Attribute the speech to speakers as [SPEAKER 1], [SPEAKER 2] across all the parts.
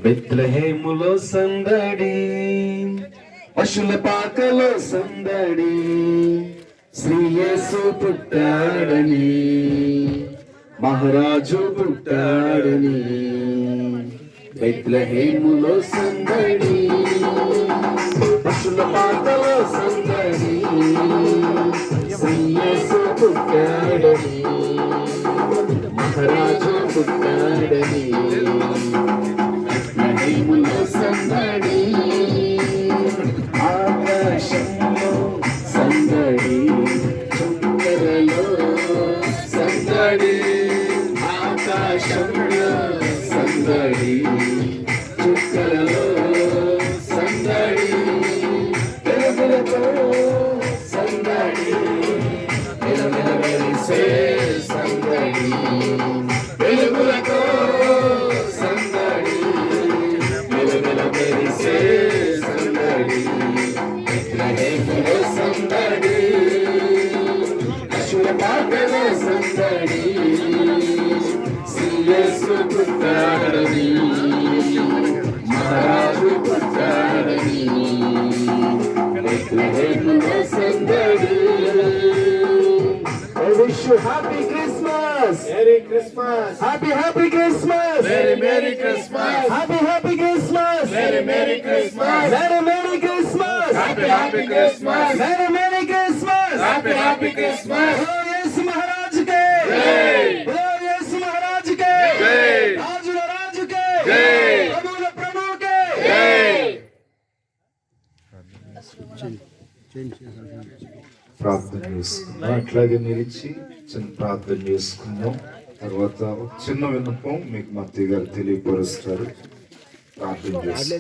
[SPEAKER 1] బెత్లెహేములో సందడి, పశుల పాకలో సందడి, శ్రీ యేసు పుట్టాడని, మహారాజు పుట్టాడని. బెత్లెహేములో సందడి, పశుల పాకలో సందడి, శ్రీ యేసు పుట్టాడని, మహారాజు పుట్టాడని. బెత్లెహేములో సందడి, ఆకాశంలో సందడి, చుక్కలలో సందడి, ఆకాశంలో సందడి, చుక్కలలో సందడి, వెలుగులతో సందడి, వెలుగుల వెలిసే సందడి, వెలుగులతో సందడి, వెలుగుల వెలిసే సందడి. బెత్లెహేములో సందడి, పశుల పాకలో సందడి, శ్రీ యేసు పుట్టాడని, మహారాజు పుట్టాడని. బెత్లెహేములో సందడి. I wish you happy Christmas.
[SPEAKER 2] Merry Christmas.
[SPEAKER 1] Happy Christmas.
[SPEAKER 2] Merry Christmas.
[SPEAKER 1] Happy Christmas.
[SPEAKER 2] Merry Christmas.
[SPEAKER 1] Merry Christmas.
[SPEAKER 2] Happy Christmas.
[SPEAKER 1] Merry Christmas.
[SPEAKER 2] Happy Christmas.
[SPEAKER 1] Oh yes महाराज के
[SPEAKER 2] जय.
[SPEAKER 1] Oh yes महाराज के
[SPEAKER 2] जय.
[SPEAKER 1] राजुला राज के
[SPEAKER 2] जय.
[SPEAKER 1] प्रभुला प्रभु के
[SPEAKER 2] Jai.
[SPEAKER 3] ప్రార్థన చేసుకుందాం. అట్లాగే నిలిచి చిన్న ప్రార్థన చేసుకుందాం. తర్వాత ఒక చిన్న విన్నపం మీకు మత్తయ్య గారు తెలియపరుస్తారు. ప్రార్థన చేస్తాం.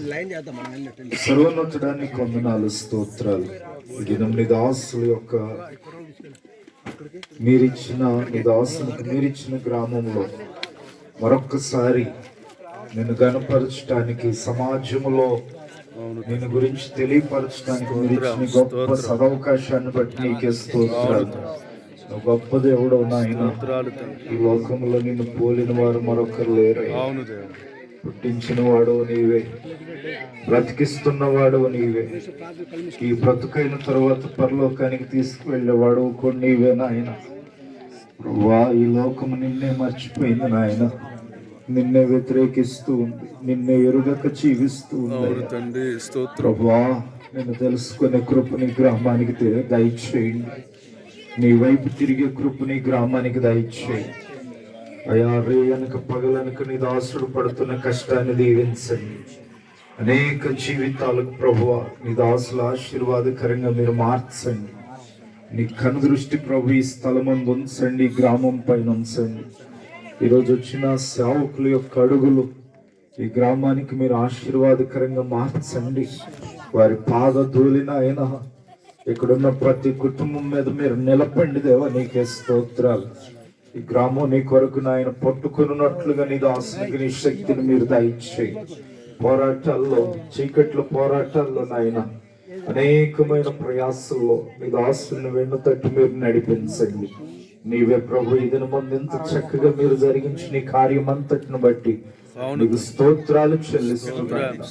[SPEAKER 3] సర్వోన్నతుడానికి వందనాలు, స్తోత్రాలు. ఈ దినం నీ దాసుల యొక్క నీ దాసునికి మీరిచ్చిన గ్రామంలో మరొక్కసారి నేను గణపరచడానికి, సమాజంలో నేను గురించి తెలియపరచడానికి మీరు ఇచ్చిన గొప్ప సదవకాశాన్ని బట్టి నీకే స్తోత్రాలు. నువ్వు గొప్ప దేవుడు నాయన. ఈ లోకంలో నిన్ను పోలిన వారు మరొకరు లేరు. పుట్టించిన వాడు నీవే, బ్రతికిస్తున్నవాడు నీవే, ఈ బ్రతుకైన తర్వాత పరలోకానికి తీసుకువెళ్ళేవాడు కూడా నీవే నాయన. వా ఈ లోకము నిన్నే మర్చిపోయింది నాయన, నిన్నే వ్యతిరేకిస్తూ ఉంది, నిన్నే ఎరుగక జీవిస్తూ ఉంది. ప్రభువా, నిన్ను తెలుసుకునే కృపని గ్రామానికి దయచేయండి. నీ వైపు తిరిగే కృపని గ్రామానికి దయచేయండి అయా. రేయనక పగలనక నీ దాసుడు పడుతున్న కష్టాన్ని దీవించండి. అనేక జీవితాలకు ప్రభువా నీ దాసుల ఆశీర్వాదకరంగా మీరు మార్చండి. నీ కనుదృష్టి ప్రభు ఈ స్థలమందు ఉంచండి, గ్రామం పైన ఉంచండి. ఈరోజు వచ్చిన సేవకుల యొక్క అడుగులు ఈ గ్రామానికి మీరు ఆశీర్వాదకరంగా మార్చండి. వారి పాద ధూళిన అయినా ఇక్కడున్న ప్రతి కుటుంబం మీద మీరు నిలపండి దేవా, నీకే స్తోత్రాలు. ఈ గ్రామం నీ కొరకు నాయన పట్టుకున్నట్లుగా నీ దాసునికి నీ శక్తిని మీరు దయచేయి. పోరాటాల్లో, చీకట్ల పోరాటాల్లో నాయన అనేకమైన ప్రయాసంలో నీ దాసుని వెన్నుతట్టు మీరు నడిపించండి. నీవే ప్రభు, ఇదిన ముందు ఎంత చక్కగా మీరు జరిగించిన ఈ కార్యం అంతటిని బట్టి నీకు స్తోత్రాలు చెల్లిస్తున్నాను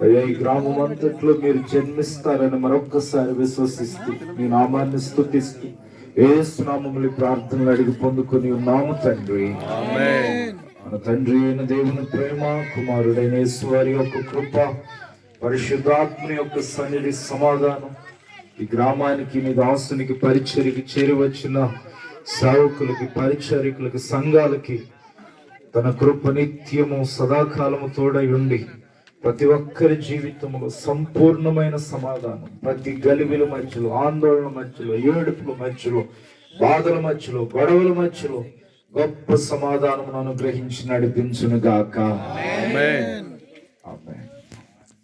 [SPEAKER 3] అయ్యా. ఈ గ్రామం అంతట్లో మీరు జన్మిస్తారని మరొక్కసారి విశ్వసిస్తూ నీ నామాన్ని స్తుతిస్తూ యేసు నామములో ప్రార్థనలు అడిగి పొందుకొని ఉన్నాము తండ్రి. మన తండ్రి అయిన దేవుని ప్రేమ, కుమారుడైన యేసు వారి యొక్క కృప, పరిశుద్ధాత్మ యొక్క సన్నిధి, సమాధానం ఈ గ్రామానికి నీ దాసునికి పరిచర్యకి చేరివచ్చిన సేవకులకి, పరిచారికులకి, సంఘాలకి తన కృప నిత్యము సదాకాలము తోడై ఉండి ప్రతి ఒక్కరి జీవితంలో సంపూర్ణమైన సమాధానం, ప్రతి గలిబిల మధ్యలో, ఆందోళన మధ్యలో, ఏడుపుల మధ్యలో, బాధల మధ్యలో, గొడవల మధ్యలో గొప్ప సమాధానం అనుగ్రహించి నడిపించును గాక. ఆమేన్.